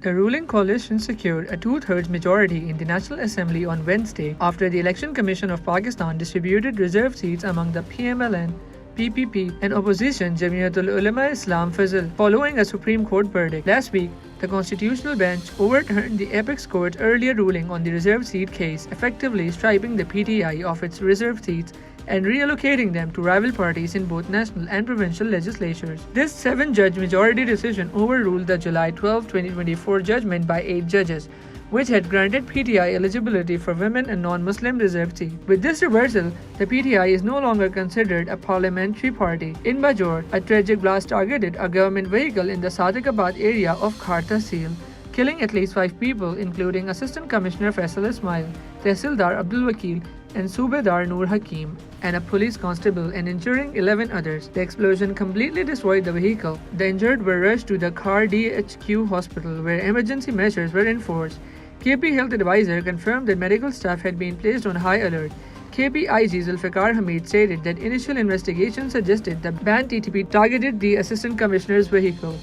The ruling coalition secured a two-thirds majority in the National Assembly on Wednesday after the Election Commission of Pakistan distributed reserved seats among the PMLN, PPP, and opposition 𝐒𝐭𝐲𝐬𝐡'𝐬 Fazil following a Supreme Court verdict. Last week, the Constitutional Bench overturned the Apex Court's earlier ruling on the reserved seat case, effectively stripping the PTI of its reserved seats and reallocating them to rival parties in both national and provincial legislatures. This 7-judge majority decision overruled the July 12, 2024 judgment by 8 judges, which had granted PTI eligibility for women and non-Muslim reserved seats. With this reversal, the PTI is no longer considered a parliamentary party. In Bajour, a tragic blast targeted a government vehicle in the Sadiqabad area of Khaar Tehsil, killing at least 5 people, including Assistant Commissioner Faisal Ismail, Tehsildar Abdul Wakil, and Subedar Noor Hakim, and a police constable, and injuring 11 others. The explosion completely destroyed the vehicle. The injured were rushed to the Khaar DHQ hospital, where emergency measures were enforced. KP Health Advisor confirmed that medical staff had been placed on high alert. KP-IG Zulfikar Hamid stated that initial investigations suggested the banned TTP targeted the Assistant Commissioner's vehicle.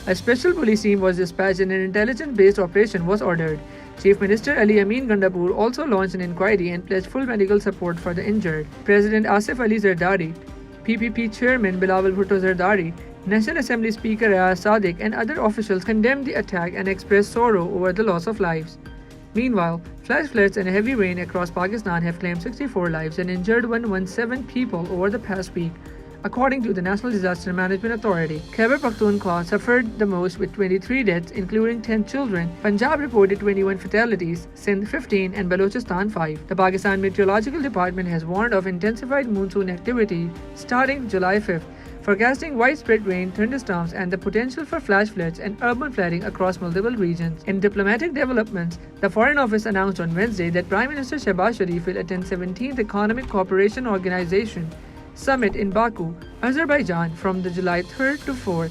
A special police team was dispatched and an intelligence-based operation was ordered. Chief Minister Ali Amin Gandapur also launched an inquiry and pledged full medical support for the injured. President Asif Ali Zardari, PPP Chairman Bilawal Bhutto Zardari, National Assembly Speaker Ayaz Sadiq, and other officials condemned the attack and expressed sorrow over the loss of lives. Meanwhile, flash floods and heavy rain across Pakistan have claimed 64 lives and injured 117 people over the past week, according to the National Disaster Management Authority. Khyber Pakhtunkhwa suffered the most with 23 deaths, including 10 children. Punjab reported 21 fatalities, Sindh 15, and Balochistan 5. The Pakistan Meteorological Department has warned of intensified monsoon activity starting July 5th, forecasting widespread rain, thunderstorms, and the potential for flash floods and urban flooding across multiple regions. In diplomatic developments, the Foreign Office announced on Wednesday that Prime Minister Shehbaz Sharif will attend 17th Economic Cooperation Organization Summit in Baku, Azerbaijan from the July 3rd to 4th.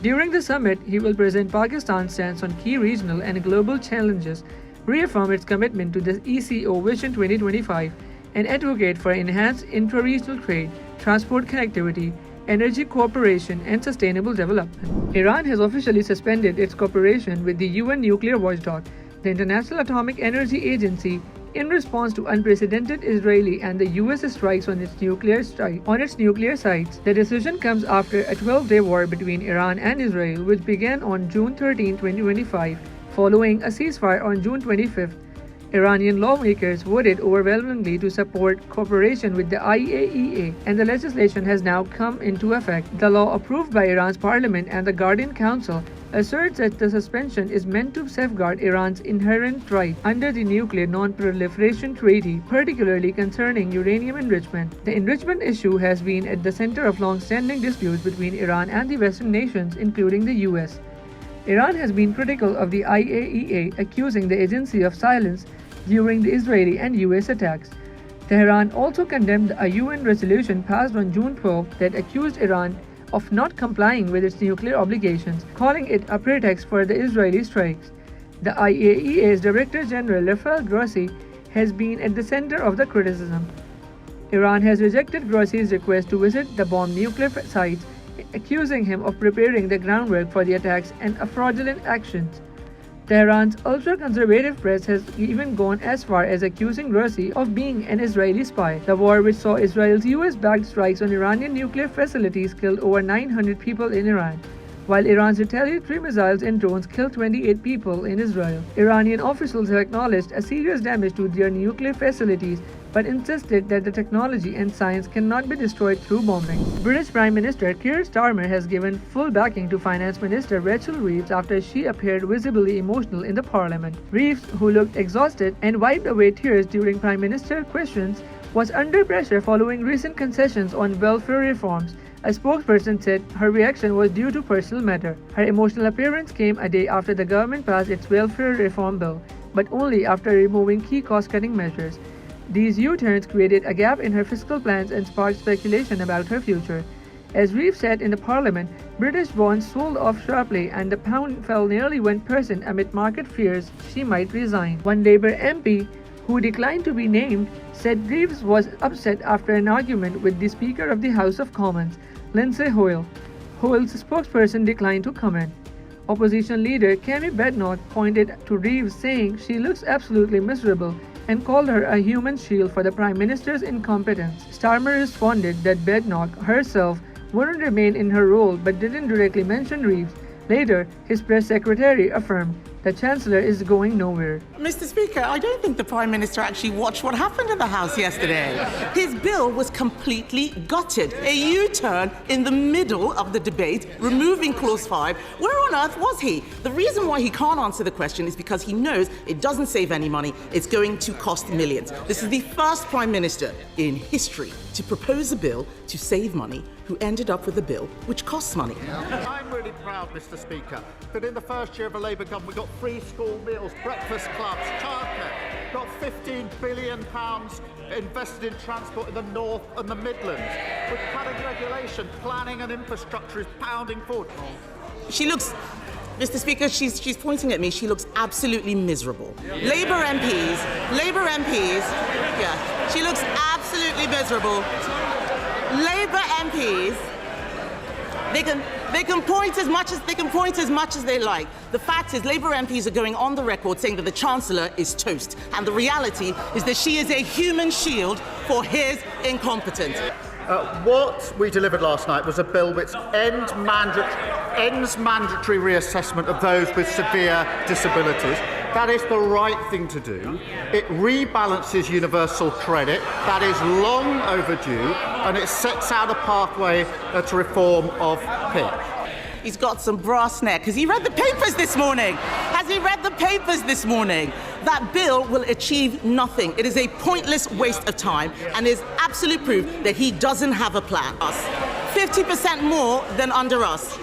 During the summit, he will present Pakistan's stance on key regional and global challenges, reaffirm its commitment to the ECO Vision 2025, and advocate for enhanced intra-regional trade, transport connectivity, energy cooperation, and sustainable development. Iran has officially suspended its cooperation with the UN nuclear watchdog, the International Atomic Energy Agency, in response to unprecedented Israeli and the US strikes on its nuclear sites. The decision comes after a 12-day war between Iran and Israel, which began on June 13, 2025, following a ceasefire on June 25th. Iranian lawmakers voted overwhelmingly to support cooperation with the IAEA, and the legislation has now come into effect. The law, approved by Iran's parliament and the Guardian Council, asserts that the suspension is meant to safeguard Iran's inherent right under the Nuclear Non-Proliferation Treaty, particularly concerning uranium enrichment. The enrichment issue has been at the center of long-standing disputes between Iran and the Western nations, including the US. Iran has been critical of the IAEA, accusing the agency of silence during the Israeli and US attacks. Tehran also condemned a UN resolution passed on June 12 that accused Iran of not complying with its nuclear obligations, calling it a pretext for the Israeli strikes. The IAEA's Director General Rafael Grossi has been at the center of the criticism. Iran has rejected Grossi's request to visit the bombed nuclear sites, accusing him of preparing the groundwork for the attacks and fraudulent actions. Tehran's ultra-conservative press has even gone as far as accusing Grossi of being an Israeli spy. The war, which saw Israel's US-backed strikes on Iranian nuclear facilities, killed over 900 people in Iran, while Iran's retaliatory missiles and drones killed 28 people in Israel. Iranian officials have acknowledged a serious damage to their nuclear facilities, but insisted that the technology and science cannot be destroyed through bombing. British Prime Minister Keir Starmer has given full backing to Finance Minister Rachel Reeves after she appeared visibly emotional in the Parliament. Reeves, who looked exhausted and wiped away tears during Prime Minister questions, was under pressure following recent concessions on welfare reforms. A spokesperson said her reaction was due to personal matter. Her emotional appearance came a day after the government passed its welfare reform bill, but only after removing key cost-cutting measures. These U-turns created a gap in her fiscal plans and sparked speculation about her future. As Reeves said in the Parliament, British bonds sold off sharply and the pound fell nearly 1% amid market fears she might resign. One Labour MP, who declined to be named, said Reeves was upset after an argument with the Speaker of the House of Commons, Lindsay Hoyle. Hoyle's spokesperson declined to comment. Opposition leader 𝐃𝐚𝐰𝐬 pointed to Reeves, saying she looks absolutely miserable and called her a human shield for the Prime Minister's incompetence. Starmer responded that Badenoch herself wouldn't remain in her role but didn't directly mention Reeves. Later, his press secretary affirmed the Chancellor is going nowhere. Mr. Speaker, I don't think the Prime Minister actually watched what happened in the House yesterday. His bill was completely gutted. A U-turn in the middle of the debate, removing Clause 5. Where on earth was he? The reason why he can't answer the question is because he knows it doesn't save any money. It's going to cost millions. This is the first Prime Minister in history to propose a bill to save money who ended up with a bill which costs money. I'm really proud, Mr. Speaker, that in the first year of a Labour government we got free school meals, breakfast clubs, childcare, got £15 billion invested in transport in the North and the Midlands. With cutting regulation, planning and infrastructure is pounding forward. She looks, Mr. Speaker, she's pointing at me. She looks absolutely miserable. Labour MPs, yeah, she looks absolutely miserable. Labour MPs, they can point as much as they like. The fact is, Labour MPs are going on the record saying that the Chancellor is toast, and the reality is that she is a human shield for his incompetence. What we delivered last night was a bill which ends mandatory reassessment of those with severe disabilities. That is the right thing to do. It rebalances universal credit. That is long overdue, and it sets out a pathway to reform of PIP. He's got some brass neck. Has he read the papers this morning? That bill will achieve nothing. It is a pointless waste of time and is absolute proof that he doesn't have a plan. 50% more than under us.